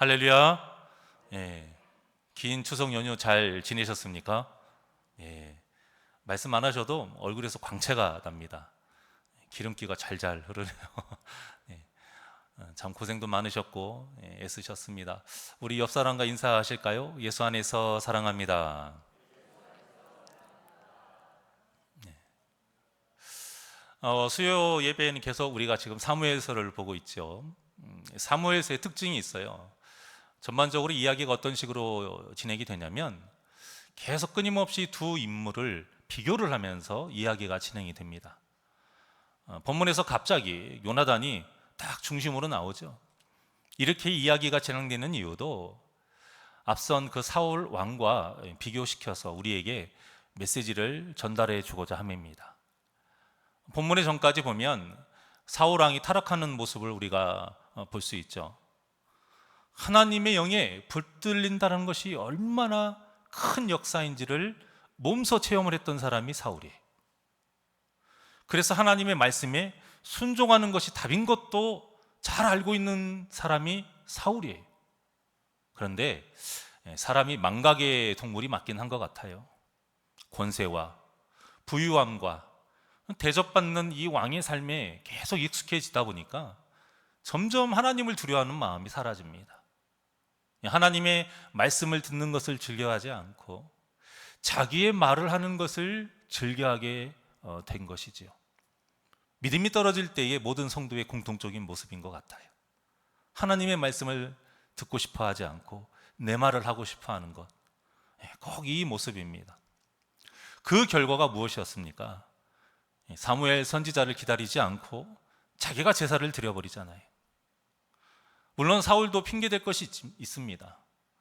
할렐루야. 예, 긴 추석 연휴 잘 지내셨습니까? 예, 말씀 안 하셔도 얼굴에서 광채가 납니다. 기름기가 잘잘 흐르네요. 예, 참 고생도 많으셨고 애쓰셨습니다. 우리 옆 사람과 인사하실까요? 예수 안에서 사랑합니다. 수요 예배는 계속 우리가 지금 사무엘서를 보고 있죠. 사무엘서의 특징이 있어요. 전반적으로 이야기가 어떤 식으로 진행이 되냐면 계속 끊임없이 두 인물을 비교를 하면서 이야기가 진행이 됩니다. 본문에서 갑자기 요나단이 딱 중심으로 나오죠. 이렇게 이야기가 진행되는 이유도 앞선 그 사울 왕과 비교시켜서 우리에게 메시지를 전달해 주고자 함입니다. 본문의 전까지 보면 사울 왕이 타락하는 모습을 우리가 볼 수 있죠. 하나님의 영에 붙들린다는 것이 얼마나 큰 역사인지를 몸소 체험을 했던 사람이 사울이에요. 그래서 하나님의 말씀에 순종하는 것이 답인 것도 잘 알고 있는 사람이 사울이에요. 그런데 사람이 망각의 동물이 맞긴 한 것 같아요. 권세와 부유함과 대접받는 이 왕의 삶에 계속 익숙해지다 보니까 점점 하나님을 두려워하는 마음이 사라집니다. 하나님의 말씀을 듣는 것을 즐겨하지 않고 자기의 말을 하는 것을 즐겨하게 된 것이지요. 믿음이 떨어질 때의 모든 성도의 공통적인 모습인 것 같아요. 하나님의 말씀을 듣고 싶어 하지 않고 내 말을 하고 싶어 하는 것, 꼭 이 모습입니다. 그 결과가 무엇이었습니까? 사무엘 선지자를 기다리지 않고 자기가 제사를 드려버리잖아요. 물론 사울도 핑계댈 것이 있습니다.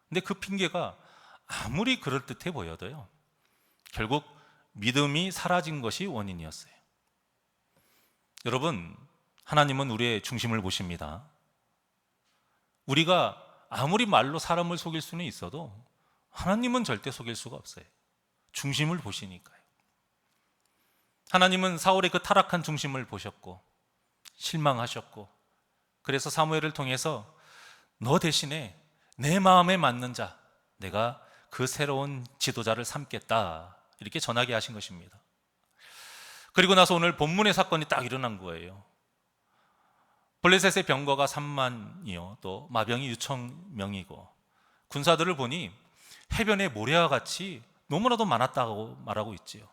근데 그 핑계가 아무리 그럴듯해 보여도요, 결국 믿음이 사라진 것이 원인이었어요. 여러분, 하나님은 우리의 중심을 보십니다. 우리가 아무리 말로 사람을 속일 수는 있어도 하나님은 절대 속일 수가 없어요. 중심을 보시니까요. 하나님은 사울의 그 타락한 중심을 보셨고 실망하셨고, 그래서 사무엘을 통해서 너 대신에 내 마음에 맞는 자, 내가 그 새로운 지도자를 삼겠다, 이렇게 전하게 하신 것입니다. 그리고 나서 오늘 본문의 사건이 딱 일어난 거예요. 블레셋의 병거가 3만이요, 또 마병이 6천 명이고 군사들을 보니 해변의 모래와 같이 너무나도 많았다고 말하고 있지요.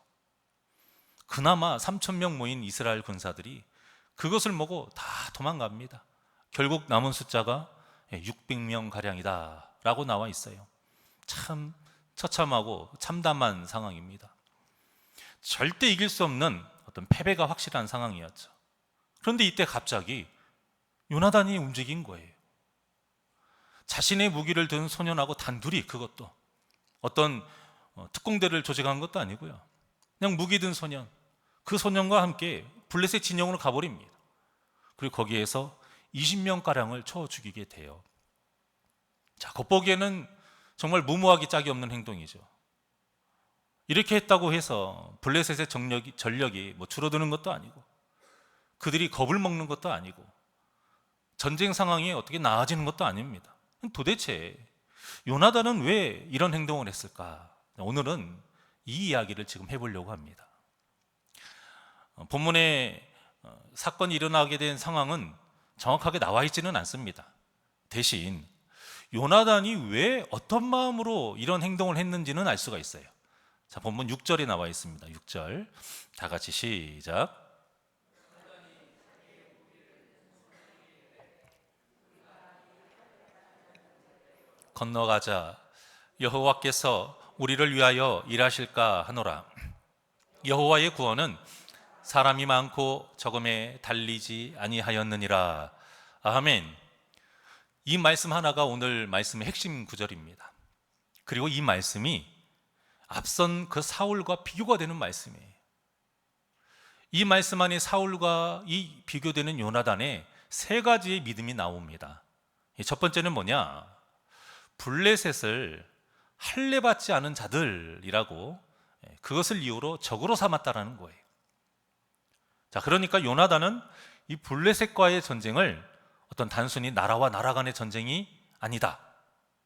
그나마 3천 명 모인 이스라엘 군사들이 그것을 보고 다 도망갑니다. 결국 남은 숫자가 600명 가량이다 라고 나와 있어요. 참 처참하고 참담한 상황입니다. 절대 이길 수 없는 어떤 패배가 확실한 상황이었죠. 그런데 이때 갑자기 요나단이 움직인 거예요. 자신의 무기를 든 소년하고 단둘이, 그것도 어떤 특공대를 조직한 것도 아니고요, 그냥 무기 든 소년, 그 소년과 함께 블레셋 진영으로 가버립니다. 그리고 거기에서 20명가량을 쳐 죽이게 돼요. 자, 겉보기에는 정말 무모하기 짝이 없는 행동이죠. 이렇게 했다고 해서 블레셋의 전력이 줄어드는 것도 아니고 그들이 겁을 먹는 것도 아니고 전쟁 상황이 어떻게 나아지는 것도 아닙니다. 도대체 요나단은 왜 이런 행동을 했을까? 오늘은 이 이야기를 지금 해보려고 합니다. 본문에 사건이 일어나게 된 상황은 정확하게 나와 있지는 않습니다. 대신 요나단이 왜 어떤 마음으로 이런 행동을 했는지는 알 수가 있어요. 자, 본문 6절에 나와 있습니다. 6절 다 같이 시작. 건너가자, 여호와께서 우리를 위하여 일하실까 하노라. 여호와의 구원은 사람이 많고 적음에 달리지 아니하였느니라. 아멘. 이 말씀 하나가 오늘 말씀의 핵심 구절입니다. 그리고 이 말씀이 앞선 그 사울과 비교가 되는 말씀이에요. 이 말씀 안에 사울과 이 비교되는 요나단의 세 가지의 믿음이 나옵니다. 첫 번째는 뭐냐? 블레셋을 할례받지 않은 자들이라고, 그것을 이유로 적으로 삼았다라는 거예요. 자, 그러니까 요나단은 이 블레셋과의 전쟁을 어떤 단순히 나라와 나라 간의 전쟁이 아니다.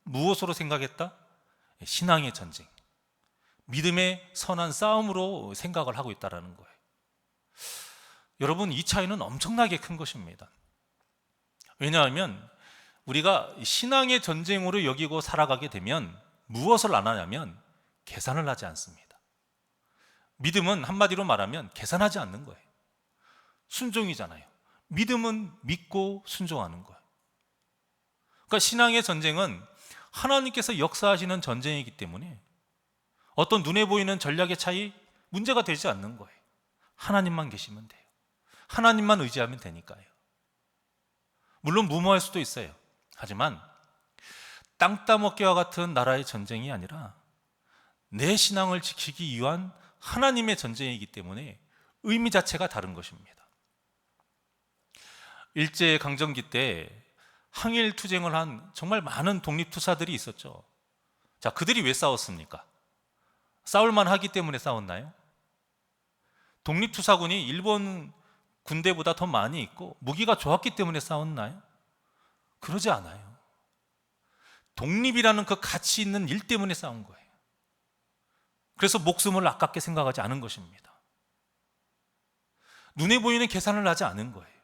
무엇으로 생각했다? 신앙의 전쟁, 믿음의 선한 싸움으로 생각을 하고 있다는 거예요. 여러분, 이 차이는 엄청나게 큰 것입니다. 왜냐하면 우리가 신앙의 전쟁으로 여기고 살아가게 되면 무엇을 안 하냐면 계산을 하지 않습니다. 믿음은 한마디로 말하면 계산하지 않는 거예요. 순종이잖아요. 믿음은 믿고 순종하는 거예요. 그러니까 신앙의 전쟁은 하나님께서 역사하시는 전쟁이기 때문에 어떤 눈에 보이는 전략의 차이 문제가 되지 않는 거예요. 하나님만 계시면 돼요. 하나님만 의지하면 되니까요. 물론 무모할 수도 있어요. 하지만 땅 따먹기와 같은 나라의 전쟁이 아니라 내 신앙을 지키기 위한 하나님의 전쟁이기 때문에 의미 자체가 다른 것입니다. 일제강점기 때 항일 투쟁을 한 정말 많은 독립투사들이 있었죠. 자, 그들이 왜 싸웠습니까? 싸울만 하기 때문에 싸웠나요? 독립투사군이 일본 군대보다 더 많이 있고 무기가 좋았기 때문에 싸웠나요? 그러지 않아요. 독립이라는 그 가치 있는 일 때문에 싸운 거예요. 그래서 목숨을 아깝게 생각하지 않은 것입니다. 눈에 보이는 계산을 하지 않은 거예요.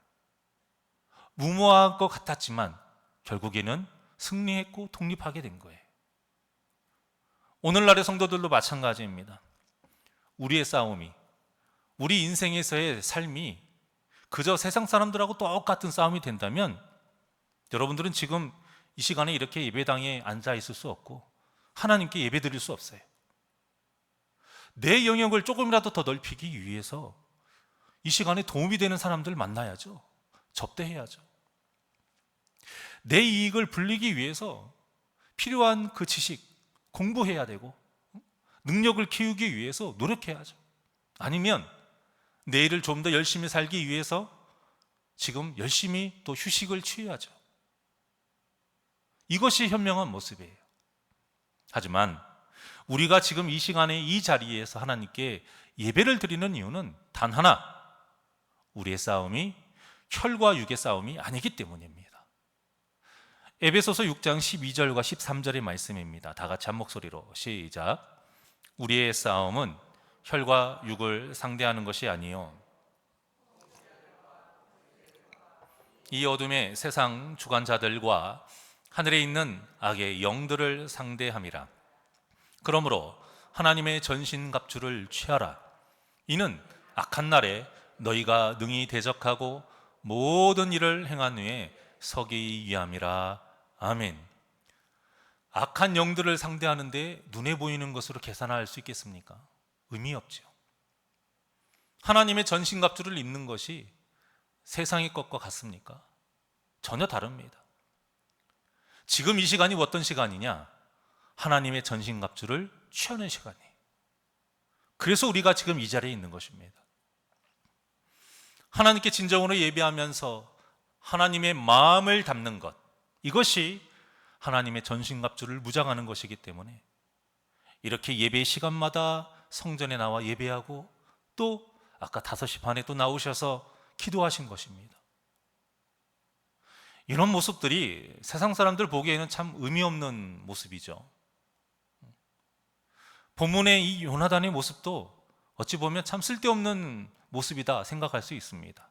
무모한 것 같았지만 결국에는 승리했고 독립하게 된 거예요. 오늘날의 성도들도 마찬가지입니다. 우리의 싸움이, 우리 인생에서의 삶이 그저 세상 사람들하고 똑같은 싸움이 된다면 여러분들은 지금 이 시간에 이렇게 예배당에 앉아 있을 수 없고 하나님께 예배 드릴 수 없어요. 내 영역을 조금이라도 더 넓히기 위해서 이 시간에 도움이 되는 사람들 만나야죠. 접대해야죠. 내 이익을 불리기 위해서 필요한 그 지식 공부해야 되고 능력을 키우기 위해서 노력해야죠. 아니면 내일을 좀 더 열심히 살기 위해서 지금 열심히 또 휴식을 취해야죠. 이것이 현명한 모습이에요. 하지만 우리가 지금 이 시간에 이 자리에서 하나님께 예배를 드리는 이유는 단 하나, 우리의 싸움이 혈과 육의 싸움이 아니기 때문입니다. 에베소서 6장 12절과 13절의 말씀입니다. 다 같이 한 목소리로 시작. 우리의 싸움은 혈과 육을 상대하는 것이 아니요 이 어둠의 세상 주관자들과 하늘에 있는 악의 영들을 상대함이라. 그러므로 하나님의 전신갑주를 취하라. 이는 악한 날에 너희가 능히 대적하고 모든 일을 행한 후에 서기 위함이라. 아멘. 악한 영들을 상대하는데 눈에 보이는 것으로 계산할 수 있겠습니까? 의미 없죠. 하나님의 전신갑주를 입는 것이 세상의 것과 같습니까? 전혀 다릅니다. 지금 이 시간이 어떤 시간이냐? 하나님의 전신갑주를 취하는 시간이에요. 그래서 우리가 지금 이 자리에 있는 것입니다. 하나님께 진정으로 예배하면서 하나님의 마음을 담는 것, 이것이 하나님의 전신갑주를 무장하는 것이기 때문에 이렇게 예배 시간마다 성전에 나와 예배하고 또 아까 5시 반에 또 나오셔서 기도하신 것입니다. 이런 모습들이 세상 사람들 보기에는 참 의미 없는 모습이죠. 본문의 이 요나단의 모습도 어찌 보면 참 쓸데없는 모습이다 생각할 수 있습니다.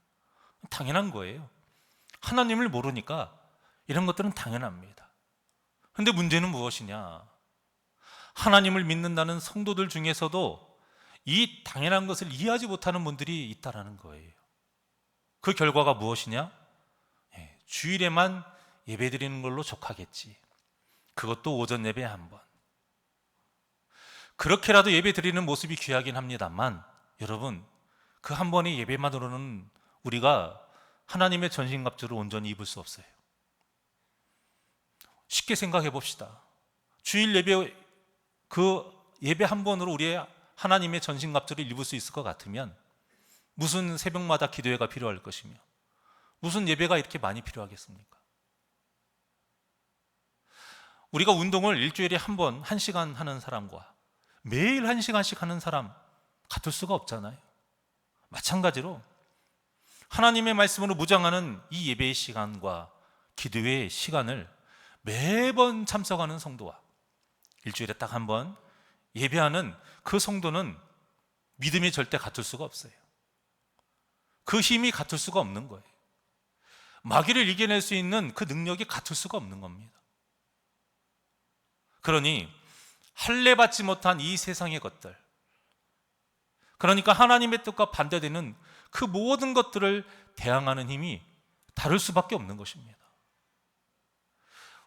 당연한 거예요. 하나님을 모르니까 이런 것들은 당연합니다. 그런데 문제는 무엇이냐? 하나님을 믿는다는 성도들 중에서도 이 당연한 것을 이해하지 못하는 분들이 있다라는 거예요. 그 결과가 무엇이냐? 주일에만 예배 드리는 걸로 족하겠지. 그것도 오전 예배 한 번. 그렇게라도 예배 드리는 모습이 귀하긴 합니다만 여러분, 그 한 번의 예배만으로는 우리가 하나님의 전신갑주를 온전히 입을 수 없어요. 쉽게 생각해 봅시다. 주일 예배, 그 예배 한 번으로 우리의 하나님의 전신갑주를 입을 수 있을 것 같으면 무슨 새벽마다 기도회가 필요할 것이며 무슨 예배가 이렇게 많이 필요하겠습니까? 우리가 운동을 일주일에 한 번, 1시간 하는 사람과 매일 1시간씩 하는 사람 같을 수가 없잖아요. 마찬가지로 하나님의 말씀으로 무장하는 이 예배의 시간과 기도회의 시간을 매번 참석하는 성도와 일주일에 딱 한 번 예배하는 그 성도는 믿음이 절대 같을 수가 없어요. 그 힘이 같을 수가 없는 거예요. 마귀를 이겨낼 수 있는 그 능력이 같을 수가 없는 겁니다. 그러니 할례 받지 못한 이 세상의 것들, 그러니까 하나님의 뜻과 반대되는 그 모든 것들을 대항하는 힘이 다를 수밖에 없는 것입니다.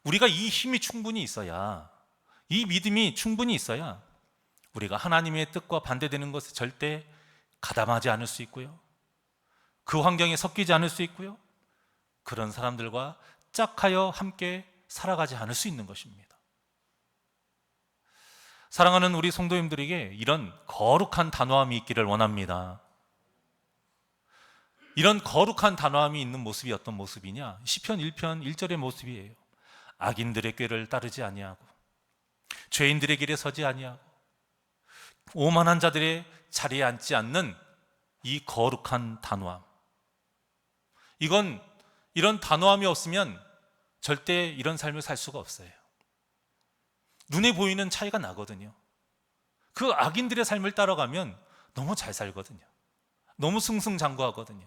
우리가 이 힘이 충분히 있어야, 이 믿음이 충분히 있어야 우리가 하나님의 뜻과 반대되는 것에 절대 가담하지 않을 수 있고요, 그 환경에 섞이지 않을 수 있고요, 그런 사람들과 짝하여 함께 살아가지 않을 수 있는 것입니다. 사랑하는 우리 성도님들에게 이런 거룩한 단호함이 있기를 원합니다. 이런 거룩한 단호함이 있는 모습이 어떤 모습이냐? 시편 1편 1절의 모습이에요. 악인들의 꾀를 따르지 아니하고 죄인들의 길에 서지 아니하고 오만한 자들의 자리에 앉지 않는 이 거룩한 단호함. 이런 단호함이 없으면 절대 이런 삶을 살 수가 없어요. 눈에 보이는 차이가 나거든요. 그 악인들의 삶을 따라가면 너무 잘 살거든요. 너무 승승장구하거든요.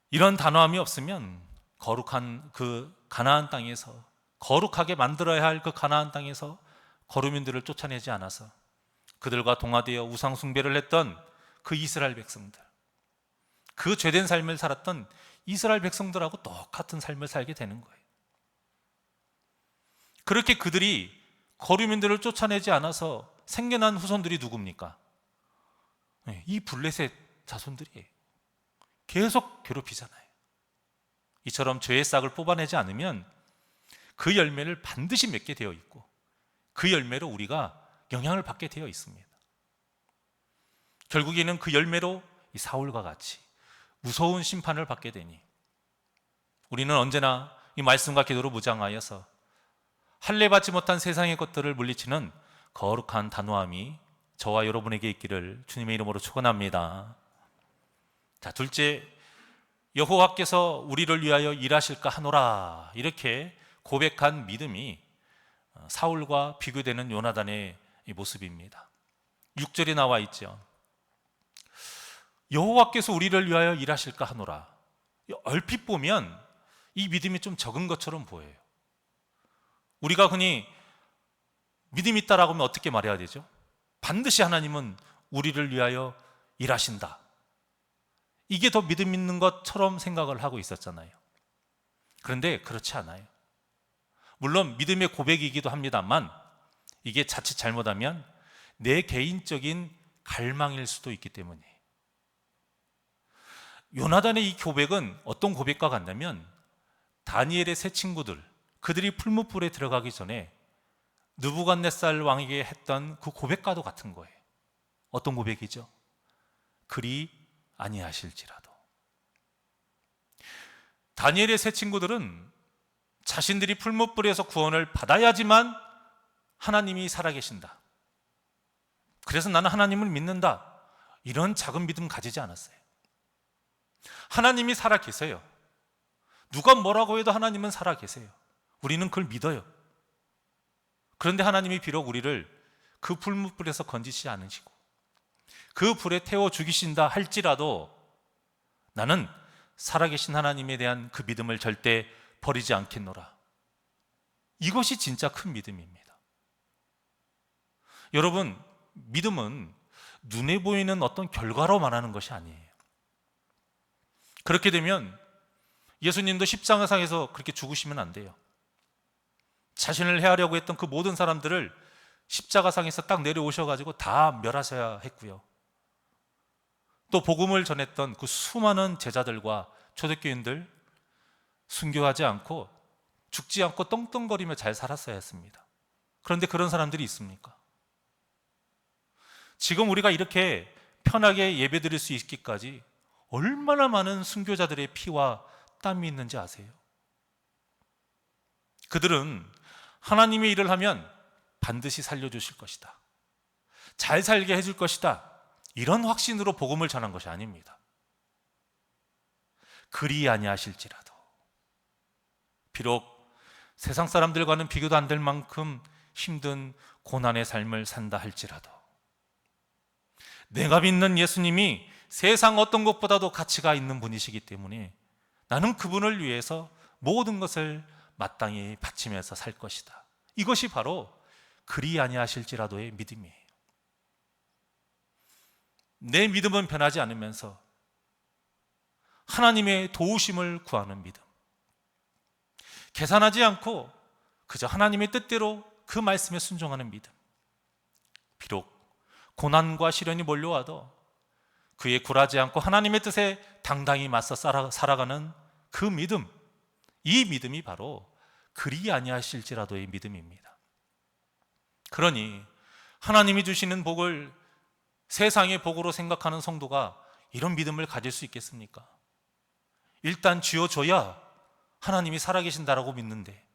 이런 단호함이 없으면 거룩한 그 가나안 땅에서, 거룩하게 만들어야 할 그 가나안 땅에서 거류민들을 쫓아내지 않아서 그들과 동화되어 우상 숭배를 했던 그 이스라엘 백성들, 그 죄된 삶을 살았던 이스라엘 백성들하고 똑같은 삶을 살게 되는 거예요. 그렇게 그들이 거류민들을 쫓아내지 않아서 생겨난 후손들이 누굽니까? 이 블레셋 자손들이에요. 계속 괴롭히잖아요. 이처럼 죄의 싹을 뽑아내지 않으면 그 열매를 반드시 맺게 되어 있고 그 열매로 우리가 영향을 받게 되어 있습니다. 결국에는 그 열매로 이 사울과 같이 무서운 심판을 받게 되니 우리는 언제나 이 말씀과 기도로 무장하여서 할례 받지 못한 세상의 것들을 물리치는 거룩한 단호함이 저와 여러분에게 있기를 주님의 이름으로 축원합니다. 자, 둘째, 여호와께서 우리를 위하여 일하실까 하노라, 이렇게 고백한 믿음이 사울과 비교되는 요나단의 모습입니다. 6절에 나와 있죠. 여호와께서 우리를 위하여 일하실까 하노라. 얼핏 보면 이 믿음이 좀 적은 것처럼 보여요. 우리가 흔히 믿음 있다라고 하면 어떻게 말해야 되죠? 반드시 하나님은 우리를 위하여 일하신다. 이게 더 믿음 있는 것처럼 생각을 하고 있었잖아요. 그런데 그렇지 않아요. 물론 믿음의 고백이기도 합니다만 이게 자칫 잘못하면 내 개인적인 갈망일 수도 있기 때문에, 요나단의 이 고백은 어떤 고백과 같냐면 다니엘의 세 친구들, 그들이 풀무불에 들어가기 전에 느부갓네살 왕에게 했던 그 고백과도 같은 거예요. 어떤 고백이죠? 그리 아니하실지라도. 다니엘의 세 친구들은 자신들이 풀무불에서 구원을 받아야지만 하나님이 살아계신다, 그래서 나는 하나님을 믿는다, 이런 작은 믿음 가지지 않았어요. 하나님이 살아계세요. 누가 뭐라고 해도 하나님은 살아계세요. 우리는 그걸 믿어요. 그런데 하나님이 비록 우리를 그 풀무불에서 건지지 않으시고 그 불에 태워 죽이신다 할지라도 나는 살아계신 하나님에 대한 그 믿음을 절대 버리지 않겠노라. 이것이 진짜 큰 믿음입니다. 여러분, 믿음은 눈에 보이는 어떤 결과로 말하는 것이 아니에요. 그렇게 되면 예수님도 십자가상에서 그렇게 죽으시면 안 돼요. 자신을 해하려고 했던 그 모든 사람들을 십자가상에서 딱 내려오셔가지고 다 멸하셔야 했고요. 또 복음을 전했던 그 수많은 제자들과 초대교인들 순교하지 않고 죽지 않고 떵떵거리며 잘 살았어야 했습니다. 그런데 그런 사람들이 있습니까? 지금 우리가 이렇게 편하게 예배드릴 수 있기까지 얼마나 많은 순교자들의 피와 땀이 있는지 아세요? 그들은 하나님의 일을 하면 반드시 살려주실 것이다, 잘 살게 해줄 것이다, 이런 확신으로 복음을 전한 것이 아닙니다. 그리 아니하실지라도. 비록 세상 사람들과는 비교도 안 될 만큼 힘든 고난의 삶을 산다 할지라도 내가 믿는 예수님이 세상 어떤 것보다도 가치가 있는 분이시기 때문에 나는 그분을 위해서 모든 것을 마땅히 바치면서 살 것이다. 이것이 바로 그리 아니하실지라도의 믿음이에요. 내 믿음은 변하지 않으면서 하나님의 도우심을 구하는 믿음, 계산하지 않고 그저 하나님의 뜻대로 그 말씀에 순종하는 믿음, 비록 고난과 시련이 몰려와도 그에 굴하지 않고 하나님의 뜻에 당당히 맞서 살아가는 그 믿음, 이 믿음이 바로 그리 아니하실지라도의 믿음입니다. 그러니 하나님이 주시는 복을 세상의 복으로 생각하는 성도가 이런 믿음을 가질 수 있겠습니까? 일단 쥐어줘야 하나님이 살아계신다라고 믿는데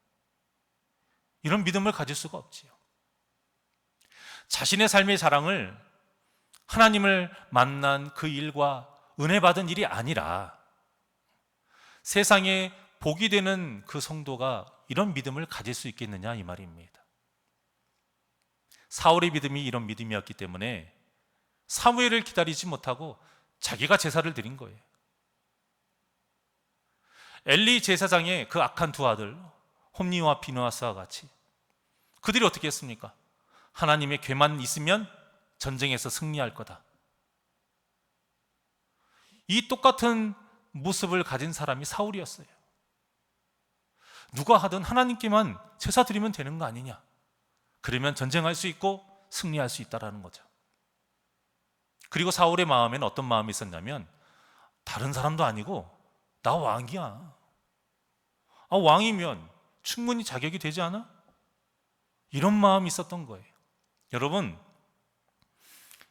이런 믿음을 가질 수가 없지요. 자신의 삶의 자랑을 하나님을 만난 그 일과 은혜 받은 일이 아니라 세상에 복이 되는 그 성도가 이런 믿음을 가질 수 있겠느냐 이 말입니다. 사울의 믿음이 이런 믿음이었기 때문에 사무엘을 기다리지 못하고 자기가 제사를 드린 거예요. 엘리 제사장의 그 악한 두 아들 홈니와 비느하스와 같이 그들이 어떻게 했습니까? 하나님의 괴만 있으면 전쟁에서 승리할 거다. 이 똑같은 모습을 가진 사람이 사울이었어요. 누가 하든 하나님께만 제사 드리면 되는 거 아니냐, 그러면 전쟁할 수 있고 승리할 수 있다는 거죠. 그리고 사울의 마음에는 어떤 마음이 있었냐면 다른 사람도 아니고 나 왕이야. 왕이면 충분히 자격이 되지 않아? 이런 마음이 있었던 거예요. 여러분,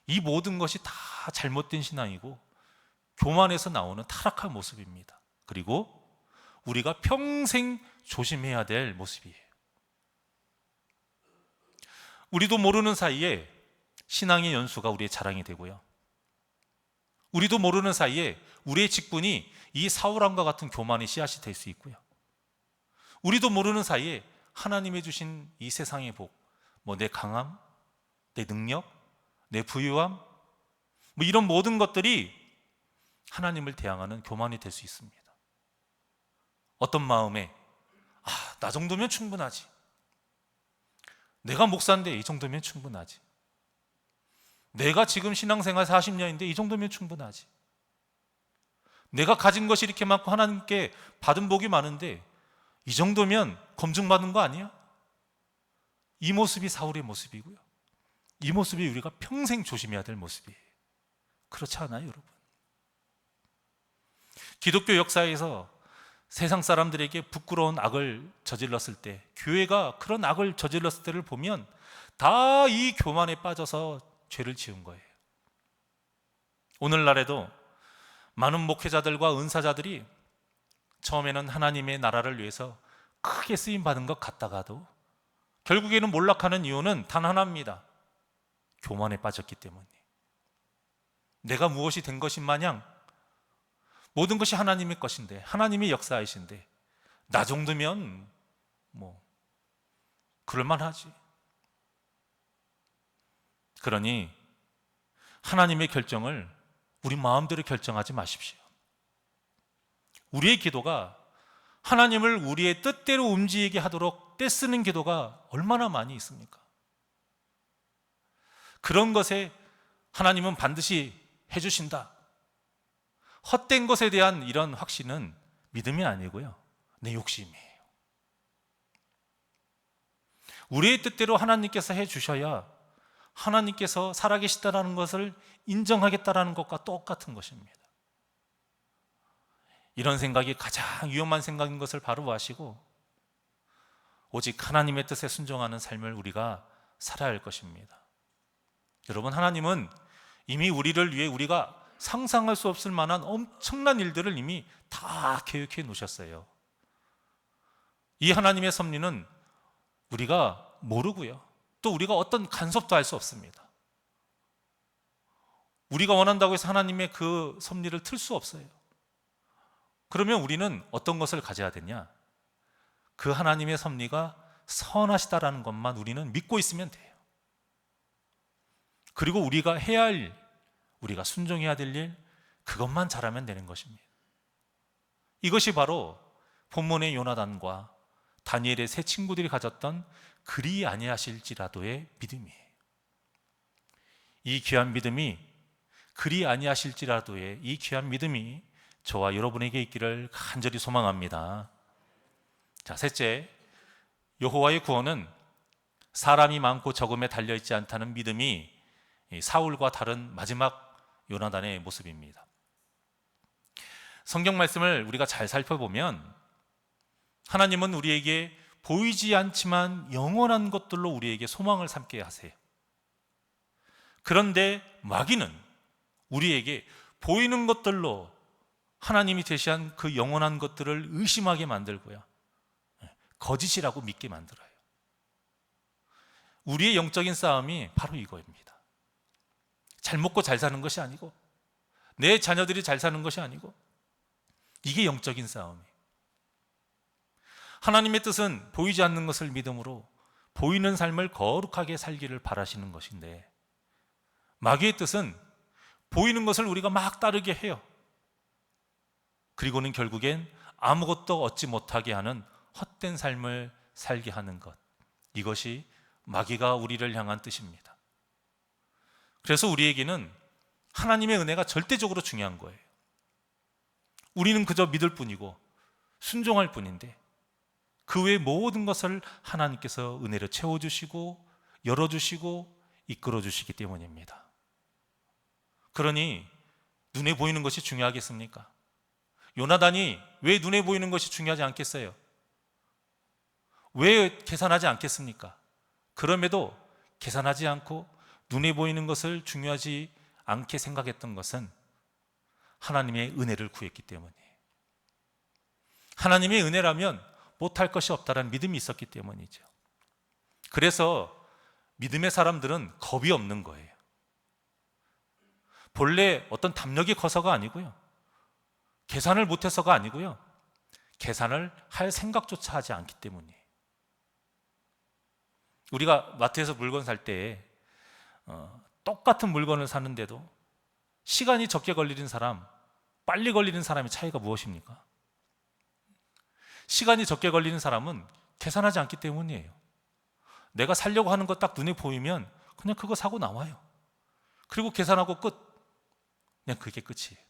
이 모든 것이 다 잘못된 신앙이고 교만에서 나오는 타락한 모습입니다. 그리고 우리가 평생 조심해야 될 모습이에요. 우리도 모르는 사이에 신앙의 연수가 우리의 자랑이 되고요, 우리도 모르는 사이에 우리의 직분이 이 사울왕과 같은 교만의 씨앗이 될 수 있고요, 우리도 모르는 사이에 하나님의 주신 이 세상의 복, 내 강함, 내 능력, 내 부유함, 이런 모든 것들이 하나님을 대항하는 교만이 될 수 있습니다. 어떤 마음에 나 정도면 충분하지, 내가 목사인데 이 정도면 충분하지, 내가 지금 신앙생활 40년인데 이 정도면 충분하지, 내가 가진 것이 이렇게 많고 하나님께 받은 복이 많은데 이 정도면 검증받은 거 아니야? 이 모습이 사울의 모습이고요, 이 모습이 우리가 평생 조심해야 될 모습이에요. 그렇지 않아요, 여러분? 기독교 역사에서 세상 사람들에게 부끄러운 악을 저질렀을 때, 교회가 그런 악을 저질렀을 때를 보면 다 이 교만에 빠져서 죄를 지은 거예요. 오늘날에도 많은 목회자들과 은사자들이 처음에는 하나님의 나라를 위해서 크게 쓰임 받은 것 같다가도 결국에는 몰락하는 이유는 단 하나입니다. 교만에 빠졌기 때문에. 내가 무엇이 된 것인 마냥 모든 것이 하나님의 것인데, 하나님의 역사이신데 나 정도면 그럴만하지. 그러니 하나님의 결정을 우리 마음대로 결정하지 마십시오. 우리의 기도가 하나님을 우리의 뜻대로 움직이게 하도록 떼쓰는 기도가 얼마나 많이 있습니까? 그런 것에 하나님은 반드시 해주신다, 헛된 것에 대한 이런 확신은 믿음이 아니고요, 내 욕심이에요. 우리의 뜻대로 하나님께서 해주셔야 하나님께서 살아계시다라는 것을 인정하겠다라는 것과 똑같은 것입니다. 이런 생각이 가장 위험한 생각인 것을 바로 아시고 오직 하나님의 뜻에 순종하는 삶을 우리가 살아야 할 것입니다. 여러분, 하나님은 이미 우리를 위해 우리가 상상할 수 없을 만한 엄청난 일들을 이미 다 계획해 놓으셨어요. 이 하나님의 섭리는 우리가 모르고요, 또 우리가 어떤 간섭도 할 수 없습니다. 우리가 원한다고 해서 하나님의 그 섭리를 틀 수 없어요. 그러면 우리는 어떤 것을 가져야 되냐? 그 하나님의 섭리가 선하시다라는 것만 우리는 믿고 있으면 돼요. 그리고 우리가 해야 할 일, 우리가 순종해야 될 일, 그것만 잘하면 되는 것입니다. 이것이 바로 본문의 요나단과 다니엘의 세 친구들이 가졌던 그리 아니하실지라도의 믿음이에요. 이 귀한 믿음이, 그리 아니하실지라도의 이 귀한 믿음이 저와 여러분에게 있기를 간절히 소망합니다. 자, 셋째, 여호와의 구원은 사람이 많고 적음에 달려있지 않다는 믿음이 사울과 다른 마지막 요나단의 모습입니다. 성경 말씀을 우리가 잘 살펴보면 하나님은 우리에게 보이지 않지만 영원한 것들로 우리에게 소망을 삼게 하세요. 그런데 마귀는 우리에게 보이는 것들로 하나님이 제시한 그 영원한 것들을 의심하게 만들고요, 거짓이라고 믿게 만들어요. 우리의 영적인 싸움이 바로 이거입니다. 잘 먹고 잘 사는 것이 아니고, 내 자녀들이 잘 사는 것이 아니고, 이게 영적인 싸움이에요. 하나님의 뜻은 보이지 않는 것을 믿음으로 보이는 삶을 거룩하게 살기를 바라시는 것인데, 마귀의 뜻은 보이는 것을 우리가 막 따르게 해요. 그리고는 결국엔 아무것도 얻지 못하게 하는 헛된 삶을 살게 하는 것, 이것이 마귀가 우리를 향한 뜻입니다. 그래서 우리에게는 하나님의 은혜가 절대적으로 중요한 거예요. 우리는 그저 믿을 뿐이고 순종할 뿐인데, 그 외의 모든 것을 하나님께서 은혜로 채워주시고 열어주시고 이끌어주시기 때문입니다. 그러니 눈에 보이는 것이 중요하겠습니까? 요나단이 왜 눈에 보이는 것이 중요하지 않겠어요? 왜 계산하지 않겠습니까? 그럼에도 계산하지 않고 눈에 보이는 것을 중요하지 않게 생각했던 것은 하나님의 은혜를 구했기 때문이에요. 하나님의 은혜라면 못할 것이 없다는 믿음이 있었기 때문이죠. 그래서 믿음의 사람들은 겁이 없는 거예요. 본래 어떤 담력이 커서가 아니고요, 계산을 못해서가 아니고요, 계산을 할 생각조차 하지 않기 때문이에요. 우리가 마트에서 물건 살 때 똑같은 물건을 사는데도 시간이 적게 걸리는 사람, 빨리 걸리는 사람의 차이가 무엇입니까? 시간이 적게 걸리는 사람은 계산하지 않기 때문이에요. 내가 사려고 하는 거 딱 눈에 보이면 그냥 그거 사고 나와요. 그리고 계산하고 끝. 그냥 그게 끝이에요.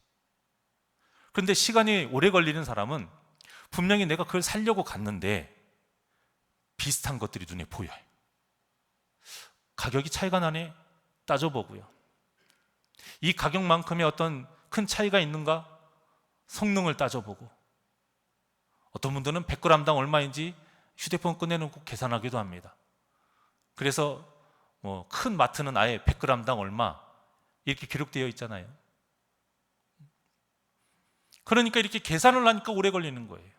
그런데 시간이 오래 걸리는 사람은 분명히 내가 그걸 사려고 갔는데 비슷한 것들이 눈에 보여요. 가격이 차이가 나네? 따져보고요. 이 가격만큼의 어떤 큰 차이가 있는가? 성능을 따져보고, 어떤 분들은 100g당 얼마인지 휴대폰 꺼내놓고 계산하기도 합니다. 그래서 큰 마트는 아예 100g당 얼마 이렇게 기록되어 있잖아요. 그러니까 이렇게 계산을 하니까 오래 걸리는 거예요.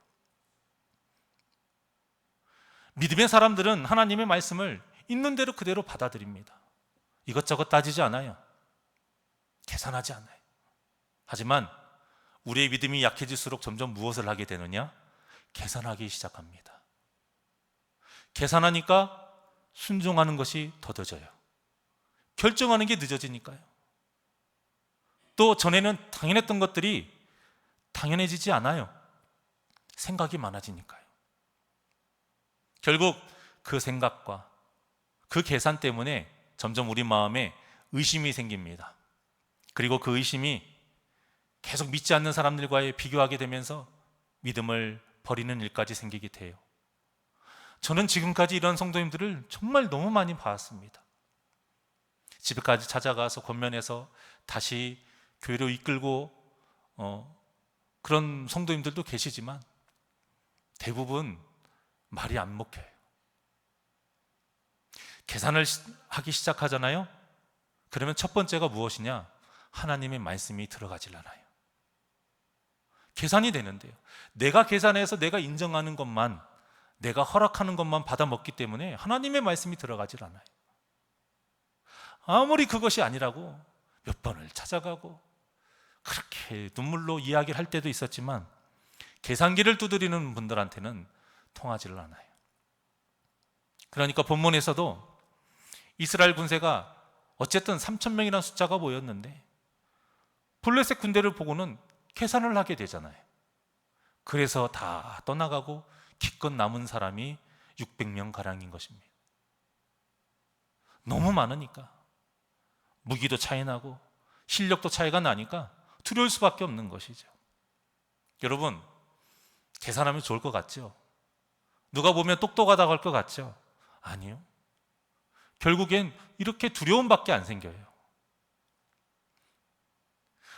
믿음의 사람들은 하나님의 말씀을 있는 대로 그대로 받아들입니다. 이것저것 따지지 않아요. 계산하지 않아요. 하지만 우리의 믿음이 약해질수록 점점 무엇을 하게 되느냐? 계산하기 시작합니다. 계산하니까 순종하는 것이 더뎌져요. 결정하는 게 늦어지니까요. 또 전에는 당연했던 것들이 당연해지지 않아요. 생각이 많아지니까요. 결국 그 생각과 그 계산 때문에 점점 우리 마음에 의심이 생깁니다. 그리고 그 의심이 계속 믿지 않는 사람들과의 비교하게 되면서 믿음을 버리는 일까지 생기게 돼요. 저는 지금까지 이런 성도님들을 정말 너무 많이 봤습니다. 집에까지 찾아가서 권면해서 다시 교회로 이끌고 그런 성도님들도 계시지만 대부분 말이 안 먹혀요. 계산을 하기 시작하잖아요. 그러면 첫 번째가 무엇이냐? 하나님의 말씀이 들어가질 않아요. 계산이 되는데요, 내가 계산해서 내가 인정하는 것만, 내가 허락하는 것만 받아 먹기 때문에 하나님의 말씀이 들어가질 않아요. 아무리 그것이 아니라고 몇 번을 찾아가고 그렇게 눈물로 이야기를 할 때도 있었지만, 계산기를 두드리는 분들한테는 통하지를 않아요. 그러니까 본문에서도 이스라엘 군대가 어쨌든 3,000명이라는 숫자가 모였는데 블레셋 군대를 보고는 계산을 하게 되잖아요. 그래서 다 떠나가고 기껏 남은 사람이 600명 가량인 것입니다. 너무 많으니까, 무기도 차이 나고 실력도 차이가 나니까 두려울 수밖에 없는 것이죠. 여러분, 계산하면 좋을 것 같죠? 누가 보면 똑똑하다고 할 것 같죠? 아니요. 결국엔 이렇게 두려움밖에 안 생겨요.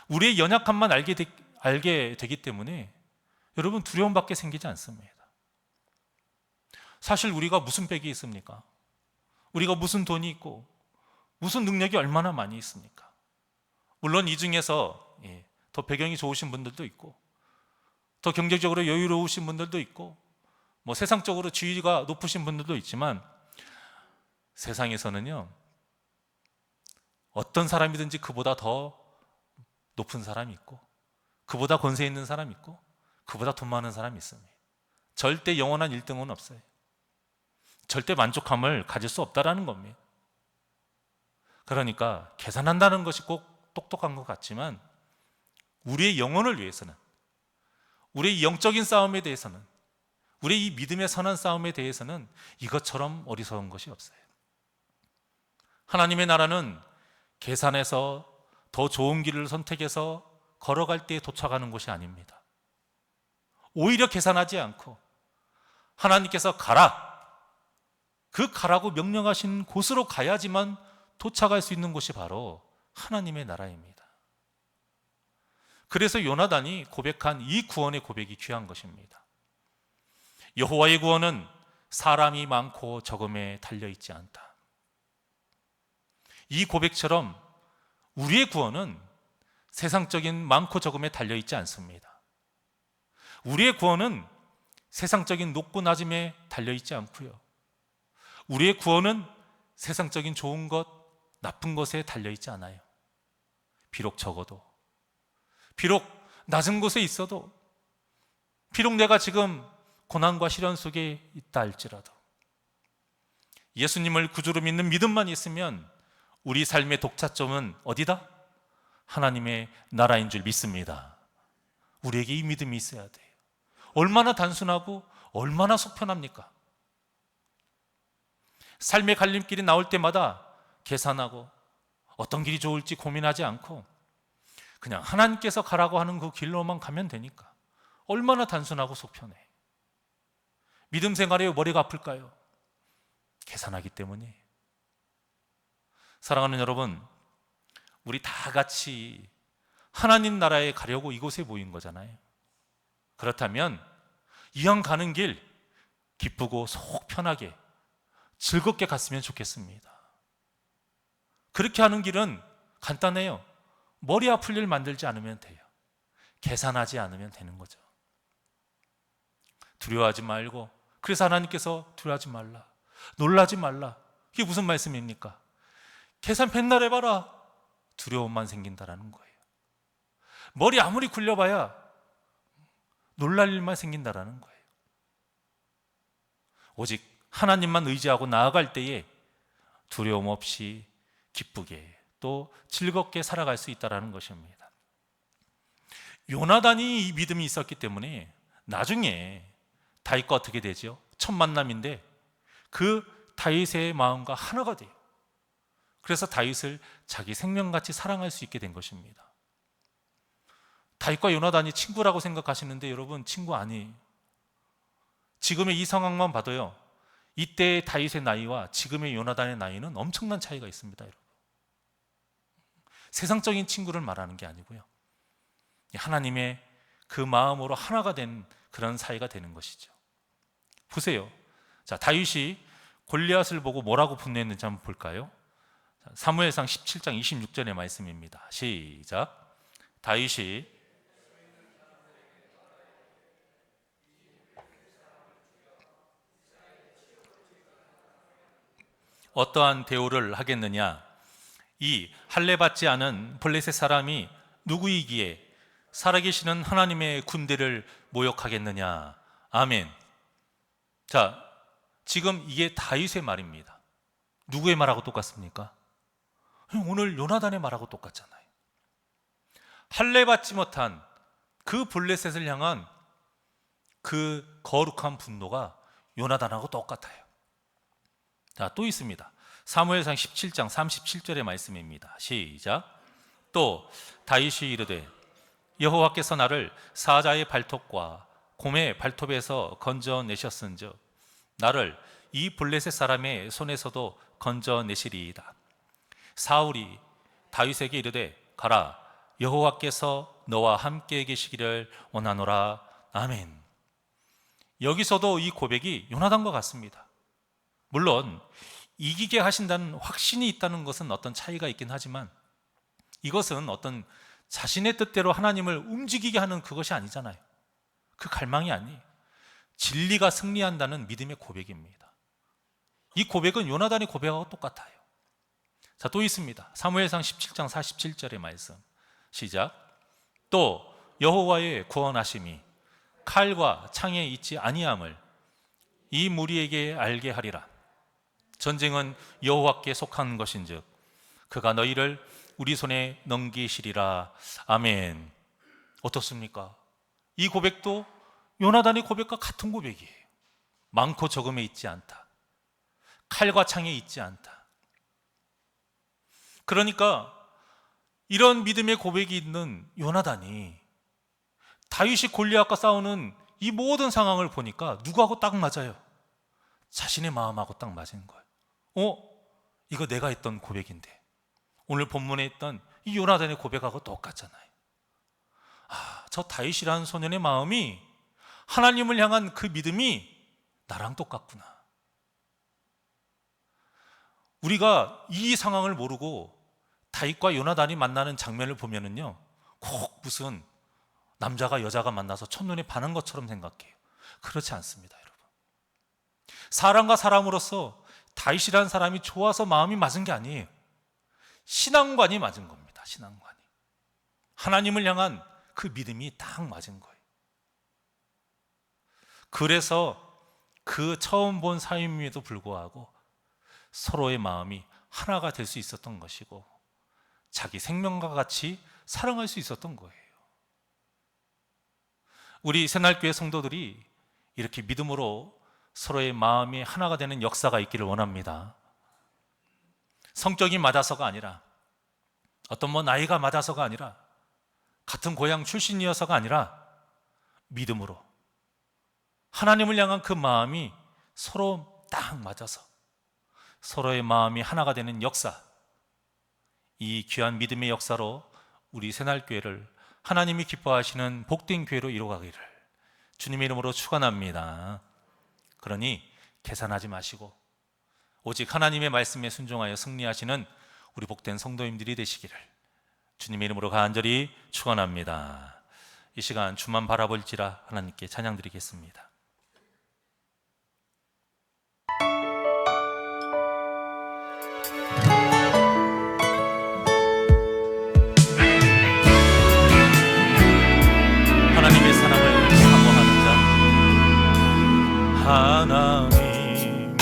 우리의 연약함만 알게 되기 때문에 여러분, 두려움밖에 생기지 않습니다. 사실 우리가 무슨 빽이 있습니까? 우리가 무슨 돈이 있고 무슨 능력이 얼마나 많이 있습니까? 물론 이 중에서 더 배경이 좋으신 분들도 있고 더 경제적으로 여유로우신 분들도 있고 뭐 세상적으로 지위가 높으신 분들도 있지만 세상에서는요, 어떤 사람이든지 그보다 더 높은 사람이 있고 그보다 권세 있는 사람이 있고 그보다 돈 많은 사람이 있습니다. 절대 영원한 1등은 없어요. 절대 만족함을 가질 수 없다라는 겁니다. 그러니까 계산한다는 것이 꼭 똑똑한 것 같지만 우리의 영혼을 위해서는, 우리의 영적인 싸움에 대해서는, 우리의 이 믿음의 선한 싸움에 대해서는 이것처럼 어리석은 것이 없어요. 하나님의 나라는 계산해서 더 좋은 길을 선택해서 걸어갈 때 도착하는 곳이 아닙니다. 오히려 계산하지 않고 하나님께서 가라, 그 가라고 명령하신 곳으로 가야지만 도착할 수 있는 곳이 바로 하나님의 나라입니다. 그래서 요나단이 고백한 이 구원의 고백이 귀한 것입니다. 여호와의 구원은 사람이 많고 적음에 달려있지 않다. 이 고백처럼 우리의 구원은 세상적인 많고 적음에 달려있지 않습니다. 우리의 구원은 세상적인 높고 낮음에 달려있지 않고요, 우리의 구원은 세상적인 좋은 것, 나쁜 것에 달려있지 않아요. 비록 적어도, 비록 낮은 곳에 있어도, 비록 내가 지금 고난과 시련 속에 있다 할지라도 예수님을 구주로 믿는 믿음만 있으면 우리 삶의 독차점은 어디다? 하나님의 나라인 줄 믿습니다. 우리에게 이 믿음이 있어야 돼요. 얼마나 단순하고 얼마나 속 편합니까? 삶의 갈림길이 나올 때마다 계산하고 어떤 길이 좋을지 고민하지 않고 그냥 하나님께서 가라고 하는 그 길로만 가면 되니까 얼마나 단순하고 속 편해. 믿음 생활에 왜 머리가 아플까요? 계산하기 때문이에요. 사랑하는 여러분, 우리 다 같이 하나님 나라에 가려고 이곳에 모인 거잖아요. 그렇다면 이왕 가는 길 기쁘고 속 편하게 즐겁게 갔으면 좋겠습니다. 그렇게 하는 길은 간단해요. 머리 아플 일 만들지 않으면 돼요. 계산하지 않으면 되는 거죠. 두려워하지 말고, 그래서 하나님께서 두려워하지 말라, 놀라지 말라, 이게 무슨 말씀입니까? 계산 맨날 해봐라, 두려움만 생긴다라는 거예요. 머리 아무리 굴려봐야 놀랄 일만 생긴다라는 거예요. 오직 하나님만 의지하고 나아갈 때에 두려움 없이 기쁘게 또 즐겁게 살아갈 수 있다는 것입니다. 요나단이 이 믿음이 있었기 때문에 나중에 다윗과 어떻게 되죠? 첫 만남인데 그 다윗의 마음과 하나가 돼요. 그래서 다윗을 자기 생명같이 사랑할 수 있게 된 것입니다. 다윗과 요나단이 친구라고 생각하시는데 여러분, 친구 아니에요. 지금의 이 상황만 봐도요, 이때의 다윗의 나이와 지금의 요나단의 나이는 엄청난 차이가 있습니다. 여러분, 세상적인 친구를 말하는 게 아니고요, 하나님의 그 마음으로 하나가 된 그런 사이가 되는 것이죠. 보세요. 자, 다윗이 골리앗을 보고 뭐라고 분노했는지 한번 볼까요? 사무엘상 17장 26절의 말씀입니다. 시작. 다윗이 어떠한 대우를 하겠느냐? 이 할례받지 않은 블레셋 사람이 누구이기에 살아계시는 하나님의 군대를 모욕하겠느냐? 아멘. 자, 지금 이게 다윗의 말입니다. 누구의 말하고 똑같습니까? 오늘 요나단의 말하고 똑같잖아요. 할례 받지 못한 그 블레셋을 향한 그 거룩한 분노가 요나단하고 똑같아요. 자, 또 있습니다. 사무엘상 17장 37절의 말씀입니다. 시작. 또 다윗이 이르되 여호와께서 나를 사자의 발톱과 곰의 발톱에서 건져내셨은즉 나를 이 블레셋 사람의 손에서도 건져내시리이다. 사울이 다윗에게 이르되 가라, 여호와께서 너와 함께 계시기를 원하노라. 아멘. 여기서도 이 고백이 요나단과 같습니다. 물론 이기게 하신다는 확신이 있다는 것은 어떤 차이가 있긴 하지만 이것은 어떤 자신의 뜻대로 하나님을 움직이게 하는 그것이 아니잖아요. 그 갈망이 아니에요. 진리가 승리한다는 믿음의 고백입니다. 이 고백은 요나단의 고백하고 똑같아요. 자, 또 있습니다. 사무엘상 17장 47절의 말씀. 시작. 또 여호와의 구원하심이 칼과 창에 있지 아니함을 이 무리에게 알게 하리라. 전쟁은 여호와께 속한 것인즉 그가 너희를 우리 손에 넘기시리라. 아멘. 어떻습니까? 이 고백도 요나단의 고백과 같은 고백이에요. 많고 적음에 있지 않다. 칼과 창에 있지 않다. 그러니까 이런 믿음의 고백이 있는 요나단이 다윗이 골리앗과 싸우는 이 모든 상황을 보니까 누구하고 딱 맞아요? 자신의 마음하고 딱 맞은 거예요. 이거 내가 했던 고백인데 오늘 본문에 있던 이 요나단의 고백하고 똑같잖아요. 저 다윗이라는 소년의 마음이, 하나님을 향한 그 믿음이 나랑 똑같구나. 우리가 이 상황을 모르고 다윗과 요나단이 만나는 장면을 보면은요, 꼭 무슨 남자가 여자가 만나서 첫눈에 반한 것처럼 생각해요. 그렇지 않습니다, 여러분. 사람과 사람으로서 다윗이라는 사람이 좋아서 마음이 맞은 게 아니에요. 신앙관이 맞은 겁니다. 신앙관이. 하나님을 향한 그 믿음이 딱 맞은 거예요. 그래서 그 처음 본 사귐임에도 불구하고 서로의 마음이 하나가 될 수 있었던 것이고 자기 생명과 같이 사랑할 수 있었던 거예요. 우리 새날교회 성도들이 이렇게 믿음으로 서로의 마음이 하나가 되는 역사가 있기를 원합니다. 성격이 맞아서가 아니라, 어떤 나이가 맞아서가 아니라, 같은 고향 출신이어서가 아니라 믿음으로 하나님을 향한 그 마음이 서로 딱 맞아서 서로의 마음이 하나가 되는 역사, 이 귀한 믿음의 역사로 우리 새날교회를 하나님이 기뻐하시는 복된 교회로 이루어가기를 주님의 이름으로 축원합니다. 그러니 계산하지 마시고 오직 하나님의 말씀에 순종하여 승리하시는 우리 복된 성도님들이 되시기를 주님의 이름으로 간절히 축원합니다. 이 시간 주만 바라볼지라 하나님께 찬양 드리겠습니다. 하나님의 사랑을 사모하는 자, 하나님의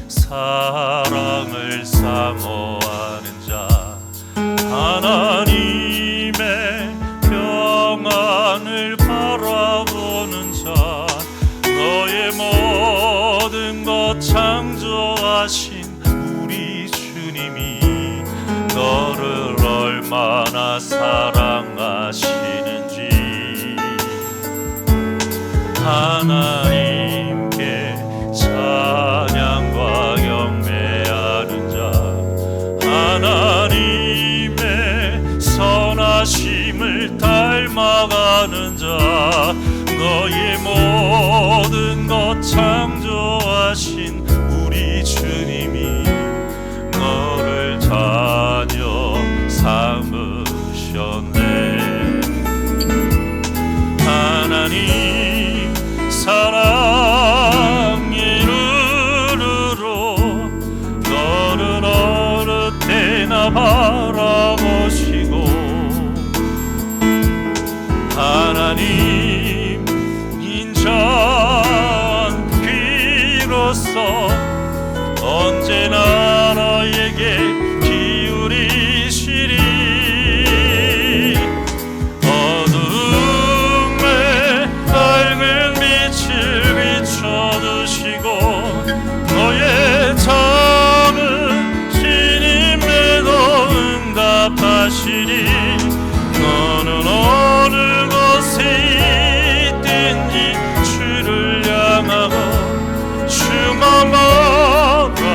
사랑을 사모하는 자, 하나님의 평안을 바라보는 자, 너의 모든 것 창조하신 우리 주님이 너를 얼마나 사랑하시는지 하나님께 찬양과 경배하는 자, 하나님의 선하심을 닮아가는 자, 너의 모든 것 창조하신 우리 주님이 너를 자녀 삼으셨네. 하나님 사랑의 눈으로 너를 어느 때나 바라보시고 하나님 인자한 향기로서 언제나 너에게 기울이시리. 어둠에 밝은 빛을 비춰두시고 너의 작은 신임에도 응답하시리. 너는 어느 곳에 있든지 주를 향하고 주만 바라볼지라.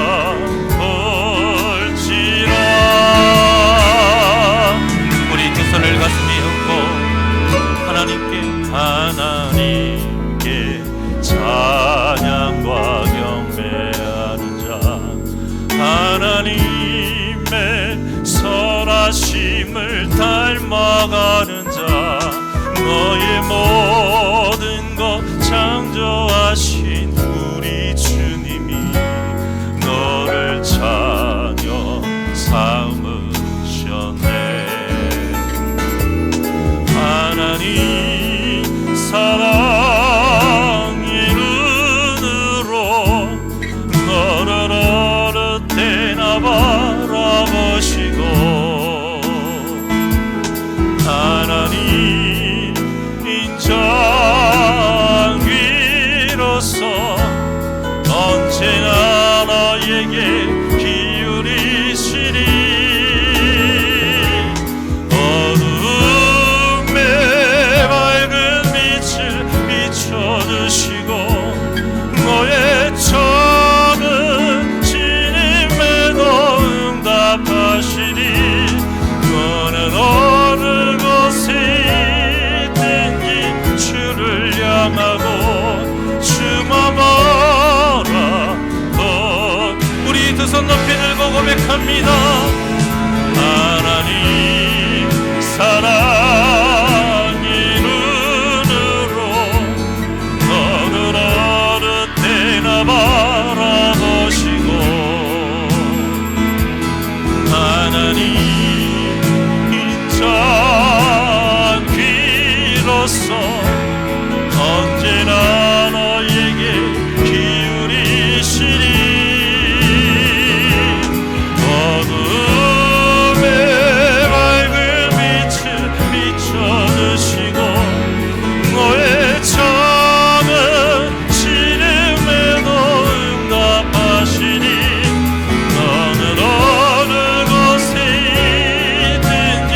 우리 두 손을 가슴에 얹고 하나님께 찬양과 경배하는 자, 하나님의 선하심을 닮아가는 자, 너의 모든 것 창조하신 우리 주님이 너를 자녀 삼으셨네. 하나님 사랑의 눈으로 너를 어느 때나 바라보시고 하나님 인자귀로서 언제나 너에게 기울이시리. 어둠에 밝은 빛을 비춰주시고 너의 작은 신임에도 응답하시리. 너는 어느 곳에 있든지 주를 향하고 주만 바라보. 우리 두 손 높이 들고 고백합니다. 하나님 사랑의 눈으로 너를 어느 때나 바라보시고 하나님 인자한 귀로서 언제나 너에게 기울이시리. 어둠에 밝은 빛을 비춰주시고 너의 작은 신임에도 응답하시니. 너는 어느 곳에 있든지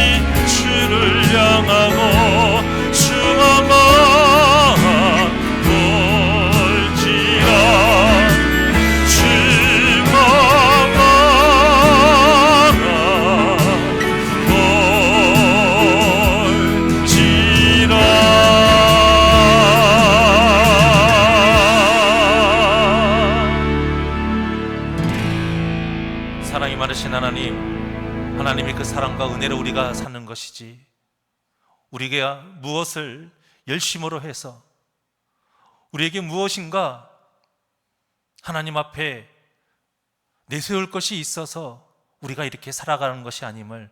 주를 향하고 주만 바라볼지라. 주만 바라볼지라. 사랑이 많으신 하나님의 그 사랑과 은혜로 우리가 사는 것이지, 우리가 무엇을 열심으로 해서 우리에게 무엇인가 하나님 앞에 내세울 것이 있어서 우리가 이렇게 살아가는 것이 아님을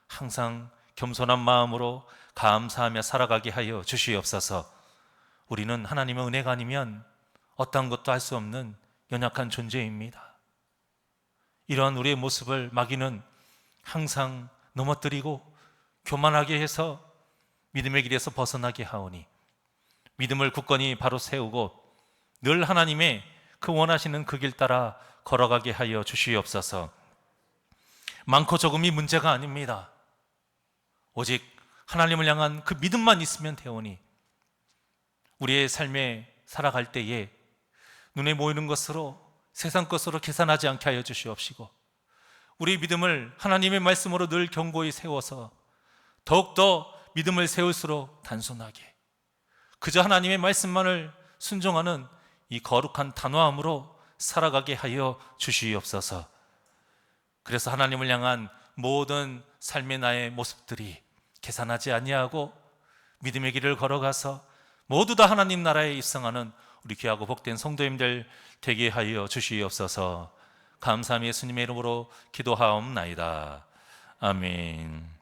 항상 겸손한 마음으로 감사하며 살아가게 하여 주시옵소서. 우리는 하나님의 은혜가 아니면 어떠한 것도 할 수 없는 연약한 존재입니다. 이러한 우리의 모습을 마귀는 항상 넘어뜨리고 교만하게 해서 믿음의 길에서 벗어나게 하오니 믿음을 굳건히 바로 세우고 늘 하나님의 그 원하시는 그 길 따라 걸어가게 하여 주시옵소서. 많고 적음이 문제가 아닙니다. 오직 하나님을 향한 그 믿음만 있으면 되오니 우리의 삶에 살아갈 때에 눈에 보이는 것으로 세상 것으로 계산하지 않게 하여 주시옵시고 우리 믿음을 하나님의 말씀으로 늘 견고히 세워서 더욱더 믿음을 세울수록 단순하게 그저 하나님의 말씀만을 순종하는 이 거룩한 단호함으로 살아가게 하여 주시옵소서. 그래서 하나님을 향한 모든 삶의 나의 모습들이 계산하지 아니하고 믿음의 길을 걸어가서 모두 다 하나님 나라에 입성하는 우리 귀하고 복된 성도님들 되게 하여 주시옵소서. 감사함이 예수님의 이름으로 기도하옵나이다. 아멘.